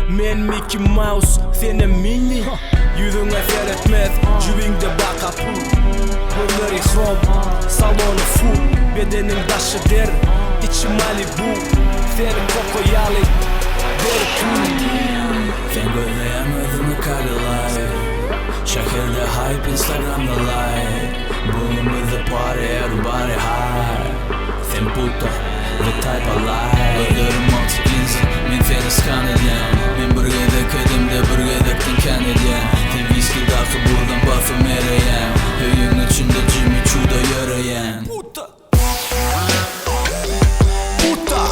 Men Mickey Mouse, seni Minnie. Yüzüne seyretmez, cübingde baka pul. Gözleri krom, salonu full. Bedenin taşı der, içi Malibu. Seni Coco-Yali, der pul. Sen gözleyemezsin kaygılar. Şehirde hype, Instagram'da like. Boom with the party, everybody high. Sen puta, the type of life. Gözlerim altı insan, men seni skan edyen. Men burgedek edimde, burgedektin ken edyen. Sen viski dağıtı buradan basım ereyen. Höyün içinde Jimmy Choo'da yöreyen. Puta, puta.